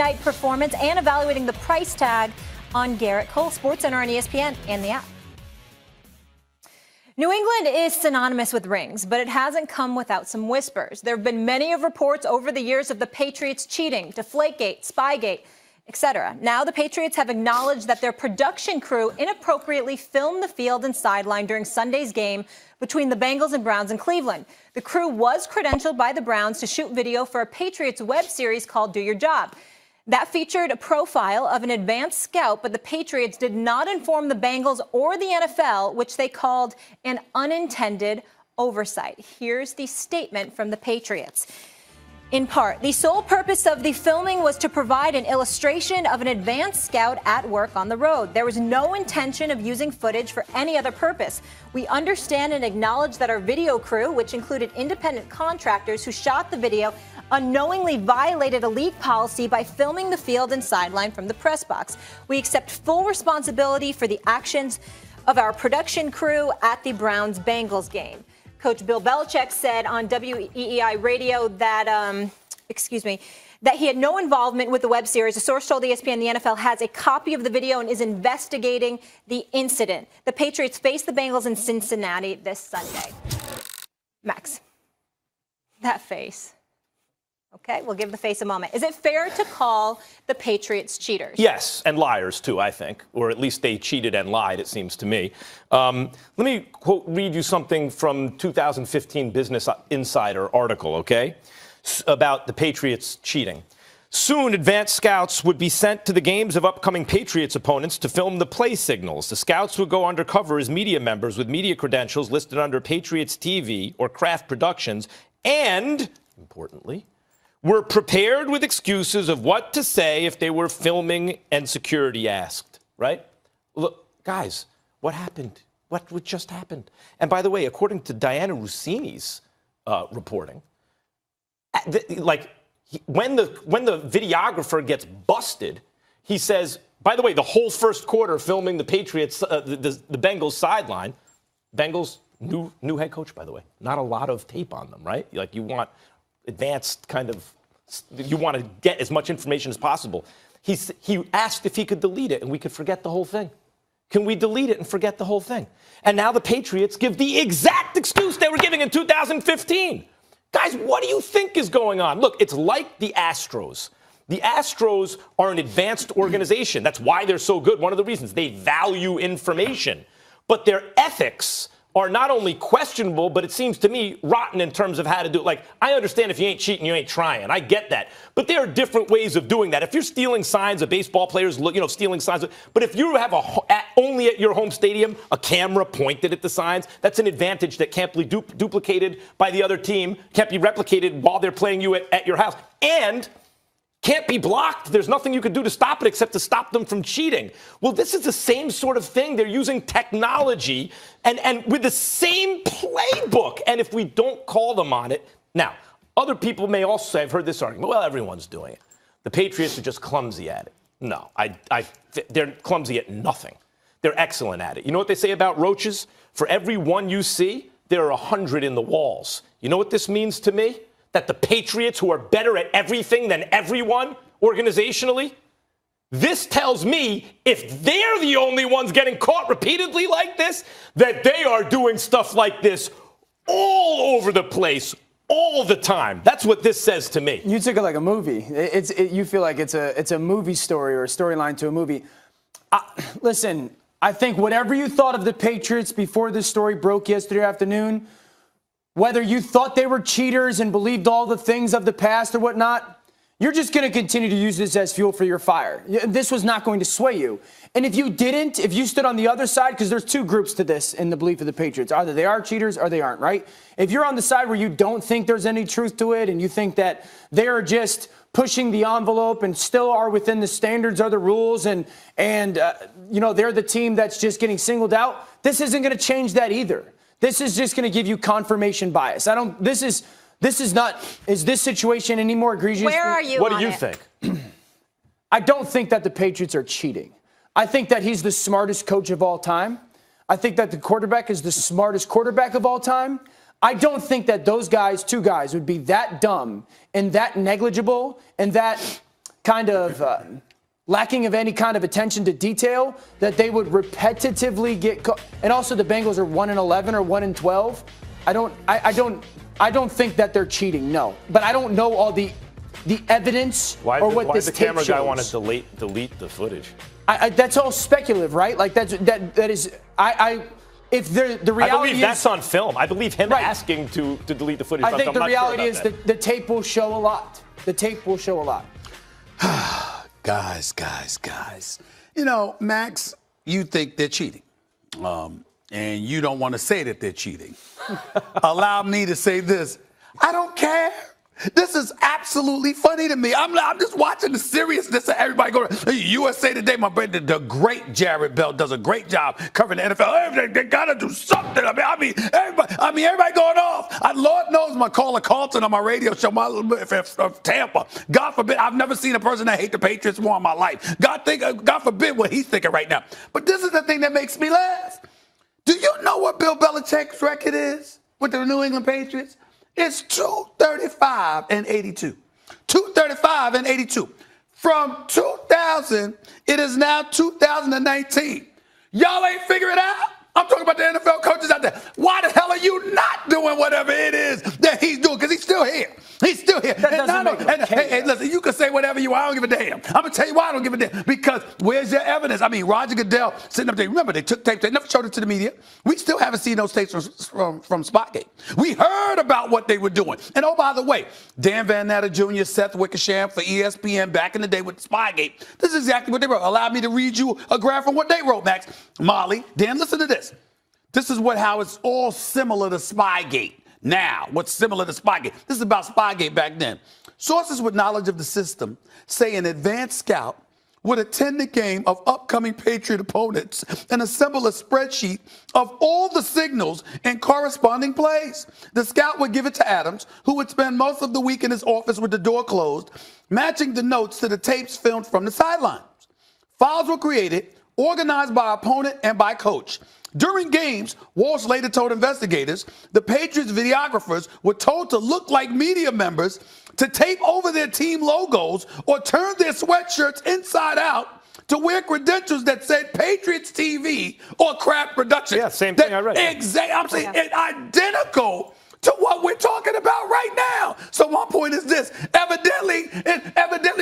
night performance and evaluating the price tag on Garrett Cole. SportsCenter on ESPN and the app. New England is synonymous with rings, but it hasn't come without some whispers. There have been many of reports over the years of the Patriots cheating, Deflategate, Spygate, etc. Now the Patriots have acknowledged that their production crew inappropriately filmed the field and sideline during Sunday's game between the Bengals and Browns in Cleveland. The crew was credentialed by the Browns to shoot video for a Patriots web series called Do Your Job. That featured a profile of an advanced scout, but the Patriots did not inform the Bengals or the NFL, which they called an unintended oversight. Here's the statement from the Patriots. In part, the sole purpose of the filming was to provide an illustration of an advanced scout at work on the road. There was no intention of using footage for any other purpose. We understand and acknowledge that our video crew, which included independent contractors who shot the video, unknowingly violated a league policy by filming the field and sideline from the press box. We accept full responsibility for the actions of our production crew at the Browns-Bengals game. Coach Bill Belichick said on WEEI radio that, that he had no involvement with the web series. A source told ESPN the NFL has a copy of the video and is investigating the incident. The Patriots face the Bengals in Cincinnati this Sunday. Max, that face. Okay, we'll give the face a moment. Is it fair to call the Patriots cheaters? Yes, and liars, too, I think. Or at least they cheated and lied, it seems to me. Let me read you something from 2015 Business Insider article, okay, about the Patriots cheating. Soon, advanced scouts would be sent to the games of upcoming Patriots opponents to film the play signals. The scouts would go undercover as media members with media credentials listed under Patriots TV or Kraft Productions and, importantly, were prepared with excuses of what to say if they were filming and security asked, right? Look, guys, what happened? What just happened? And by the way, according to Diana Rossini's reporting, when the videographer gets busted, he says, by the way, the whole first quarter filming the Patriots, the Bengals sideline, Bengals, new head coach, by the way, not a lot of tape on them, right? Like you want advanced you want to get as much information as possible. He asked if he could delete it and we could forget the whole thing. Can we delete it and forget the whole thing? And now the Patriots give the exact excuse they were giving in 2015. Guys, what do you think is going on? Look, it's like the Astros. The Astros are an advanced organization. That's why they're so good. One of the reasons they value information. But their ethics are not only questionable, but it seems to me rotten in terms of how to do it. Like, I understand if you ain't cheating, you ain't trying. I get that. But there are different ways of doing that. If you're stealing signs of baseball players, stealing signs. But if you have only at your home stadium a camera pointed at the signs, that's an advantage that can't be duplicated by the other team, can't be replicated while they're playing you at your house. And can't be blocked. There's nothing you can do to stop it except to stop them from cheating. Well, this is the same sort of thing. They're using technology and with the same playbook. And if we don't call them on it, now, other people may also say, I've heard this argument, well, everyone's doing it. The Patriots are just clumsy at it. No, they're clumsy at nothing. They're excellent at it. You know what they say about roaches? For every one you see, there are 100 in the walls. You know what this means to me? That the Patriots, who are better at everything than everyone organizationally, this tells me if they're the only ones getting caught repeatedly like this, that they are doing stuff like this all over the place, all the time. That's what this says to me. You took it like a movie. You feel like it's a movie story or a storyline to a movie. Listen, I think whatever you thought of the Patriots before this story broke yesterday afternoon, whether you thought they were cheaters and believed all the things of the past or whatnot, you're just going to continue to use this as fuel for your fire. This was not going to sway you. And if you didn't, if you stood on the other side, because there's two groups to this in the belief of the Patriots. Either they are cheaters or they aren't, right? If you're on the side where you don't think there's any truth to it and you think that they are just pushing the envelope and still are within the standards or the rules and they're the team that's just getting singled out, this isn't going to change that either. This is just going to give you confirmation bias. Is this situation any more egregious? Where are you? What do you think? I don't think that the Patriots are cheating. I think that he's the smartest coach of all time. I think that the quarterback is the smartest quarterback of all time. I don't think that those guys, two guys, would be that dumb and that negligible and that kind of lacking of any kind of attention to detail that they would repetitively get caught. And also the Bengals are 1-11 or 1-12. I don't think that they're cheating, no. But I don't know all the evidence or what this tape shows. Why does the camera guy want to delete the footage? That's all speculative, right? Like that is if the reality I believe that's on film. I believe him asking to delete the footage. I think the reality is that the tape will show a lot. The tape will show a lot. Guys. You know, Max, you think they're cheating. And you don't want to say that they're cheating. Allow me to say this. I don't care. This is absolutely funny to me. I'm just watching the seriousness of everybody going. USA Today, my brother, the great Jared Bell does a great job covering the NFL. They got to do something. I mean, everybody going off. Lord knows my caller Carlton on my radio show, from Tampa. God forbid, I've never seen a person that hate the Patriots more in my life. God forbid what he's thinking right now. But this is the thing that makes me laugh. Do you know what Bill Belichick's record is with the New England Patriots? It's 235-82. 235-82. From 2000, it is now 2019. Y'all ain't figure it out? I'm talking about the NFL coaches out there. Why the hell are you not doing whatever it is that he's doing? Because he's still here. He's still here. Hey, listen, you can say whatever you want. I don't give a damn. I'm going to tell you why I don't give a damn. Because where's your evidence? I mean, Roger Goodell sitting up there. Remember, they took tapes. They never showed it to the media. We still haven't seen those tapes from Spotgate. We heard about what they were doing. And oh, by the way, Dan Van Natter Jr., Seth Wickersham for ESPN back in the day with Spotgate. This is exactly what they wrote. Allow me to read you a graph from what they wrote, Max. Molly, Dan, listen to this. This is how it's all similar to Spygate. Now, what's similar to Spygate? This is about Spygate back then. Sources with knowledge of the system say an advanced scout would attend the game of upcoming Patriot opponents and assemble a spreadsheet of all the signals and corresponding plays. The scout would give it to Adams, who would spend most of the week in his office with the door closed, matching the notes to the tapes filmed from the sidelines. Files were created, organized by opponent and by coach. During games, Walsh later told investigators, the Patriots videographers were told to look like media members, to tape over their team logos or turn their sweatshirts inside out to wear credentials that said Patriots TV or Kraft Productions. Yeah, same thing I read. Exactly. I'm saying identical to what we're talking about right now. So my point is this. Evidently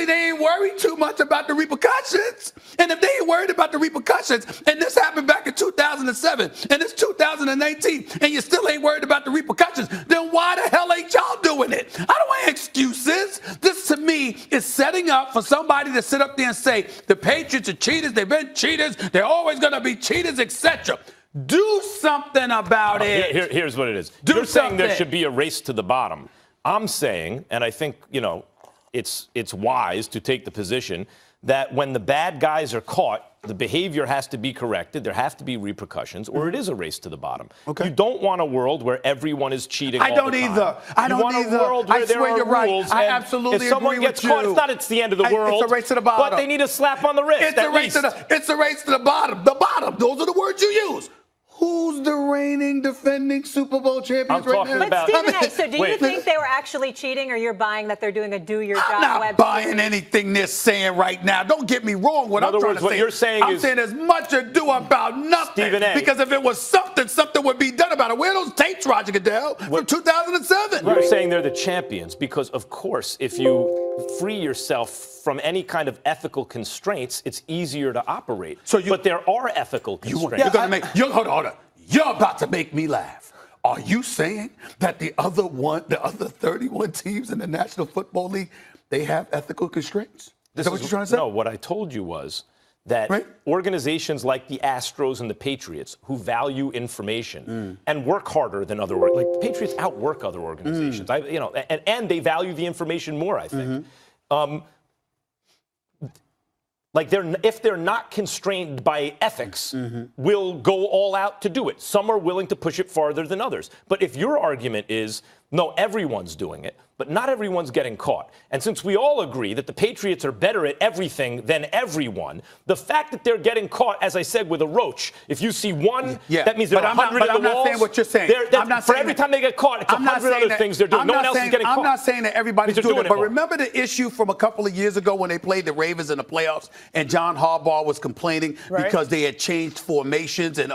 they ain't worried too much about the repercussions. And if they ain't worried about the repercussions, and this happened back in 2007, and it's 2019, and you still ain't worried about the repercussions, then why the hell ain't y'all doing it? I don't want excuses. This, to me, is setting up for somebody to sit up there and say, the Patriots are cheaters, they've been cheaters, they're always going to be cheaters, etc. Do something about it. Here's what it is. You're saying there should be a race to the bottom. I'm saying, and I think, it's wise to take the position that when the bad guys are caught, the behavior has to be corrected. There have to be repercussions, or it is a race to the bottom. Okay. You don't want a world where everyone is cheating all the time. I don't either. You want a world where there are rules. I absolutely if someone agree gets with caught, you. It's not the end of the world. It's a race to the bottom. But they need a slap on the wrist. It's a race to the bottom. The bottom. Those are the words you use. Who's the reigning, defending Super Bowl champions right now? But Stephen A., so do you think they were actually cheating, or you're buying that they're doing a do-your-job web I'm not buying anything they're saying right now. Don't get me wrong. In other words, what you're saying I'm saying there's much ado about nothing. Stephen A. Because if it was something would be done about it. Where are those tapes, Roger Goodell, from 2007? You're saying they're the champions because, of course, if you free yourself from any kind of ethical constraints, it's easier to operate. But there are ethical constraints. Hold on. You're about to make me laugh. Are you saying that the other 31 teams in the National Football League, they have ethical constraints? Is that what you're trying to say? No, what I told you was that organizations like the Astros and the Patriots, who value information and work harder than other organizations, like the Patriots outwork other organizations, and they value the information more, I think. If they're not constrained by ethics, will go all out to do it. Some are willing to push it farther than others. But if your argument is No, everyone's doing it, but not everyone's getting caught. And since we all agree that the Patriots are better at everything than everyone, the fact that they're getting caught, as I said, with a roach, if you see one, that means there are 100 in the walls. I'm not saying what you're saying. For every time they get caught, it's 100 other things they're doing. No one else is getting caught. I'm not saying that everybody's doing it, but remember the issue from a couple of years ago when they played the Ravens in the playoffs and John Harbaugh was complaining because they had changed formations and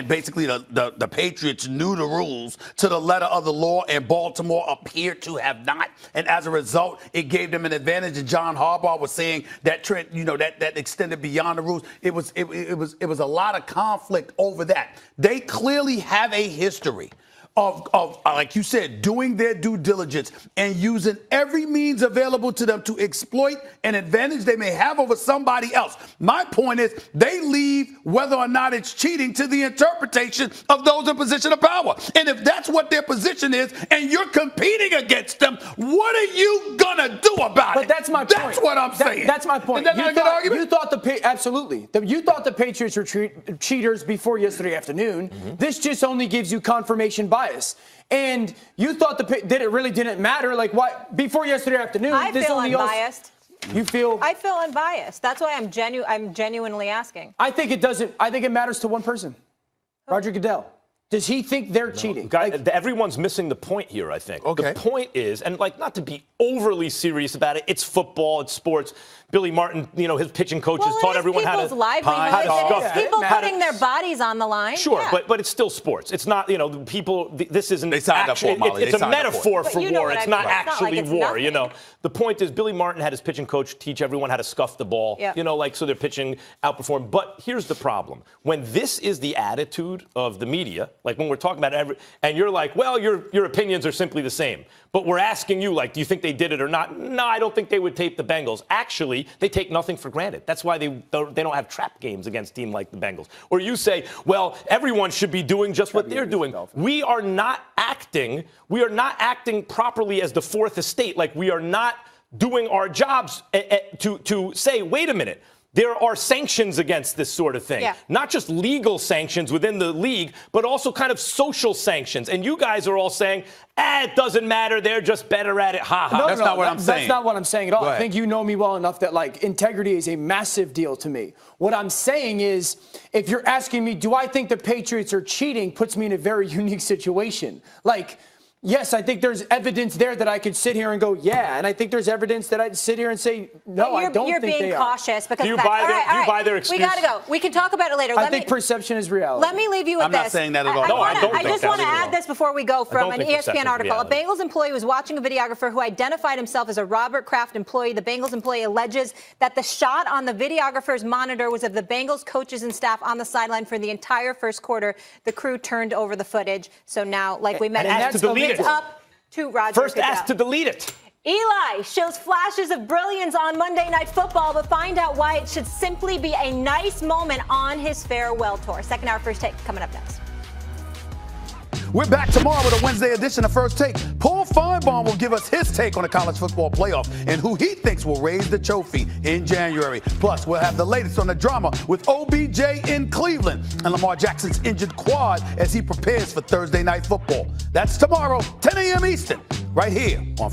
basically the Patriots knew the rules to the letter of the law and Baltimore appeared to have not, and as a result, it gave them an advantage. And John Harbaugh was saying that trend, that extended beyond the rules. It was a lot of conflict over that. They clearly have a history of, like you said, doing their due diligence and using every means available to them to exploit an advantage they may have over somebody else. My point is they leave whether or not it's cheating to the interpretation of those in position of power. And if that's what their position is and you're competing against them, what are you going to do about it? But that's my point. That's what I'm saying. That's my point. Is that not a good argument? You thought the Patriots were cheaters before yesterday afternoon. Mm-hmm. This just only gives you confirmation bias. And you thought that it really didn't matter. Like, what? Before yesterday afternoon, I feel unbiased. You feel? I feel unbiased. That's why I'm genuinely asking. I think it doesn't. I think it matters to one person, Roger Goodell. Does he think they're cheating? Everyone's missing the point here, I think. Okay. The point is, and not to be overly serious about it, it's football, it's sports. Billy Martin, his pitching coaches taught everyone how to scuff it. People putting their bodies on the line. Sure, but it's still sports. It's not, people, this isn't they signed up for it, Molly. It's a metaphor for war. It's not actually war, nothing. The point is Billy Martin had his pitching coach teach everyone how to scuff the ball, so their pitching outperformed. But here's the problem. When this is the attitude of the media, like when we're talking about and you're like, well, your opinions are simply the same. But we're asking you, do you think they did it or not? No, I don't think they would tape the Bengals. Actually, they take nothing for granted. That's why they don't have trap games against a team like the Bengals. Or you say, well, everyone should be doing just what they're doing. We are not acting properly as the fourth estate. Like, we are not doing our jobs to say, wait a minute. There are sanctions against this sort of thing. Not just legal sanctions within the league, but also kind of social sanctions. And you guys are all saying, it doesn't matter. They're just better at it. Ha ha. That's not what I'm saying. That's not what I'm saying at all. I think you know me well enough that, integrity is a massive deal to me. What I'm saying is, if you're asking me, do I think the Patriots are cheating, puts me in a very unique situation. Yes, I think there's evidence there that I could sit here and go, yeah. And I think there's evidence that I'd sit here and say, no, I don't think they are. You're being cautious because do you buy their excuse? We got to go. We can talk about it later. I think perception is reality. Let me leave you with this. I'm not saying that at all. I just want to add this before we go from an ESPN article. A Bengals employee was watching a videographer who identified himself as a Robert Kraft employee. The Bengals employee alleges that the shot on the videographer's monitor was of the Bengals coaches and staff on the sideline for the entire first quarter. The crew turned over the footage. So now, like we mentioned, it's up to Roger First Goodell. asked to delete it. Eli shows flashes of brilliance on Monday Night Football, but find out why it should simply be a nice moment on his farewell tour. Second hour First Take coming up next. We're back tomorrow with a Wednesday edition of First Take. Paul Feinbaum will give us his take on the college football playoff and who he thinks will raise the trophy in January. Plus, we'll have the latest on the drama with OBJ in Cleveland and Lamar Jackson's injured quad as he prepares for Thursday Night Football. That's tomorrow, 10 a.m. Eastern, right here on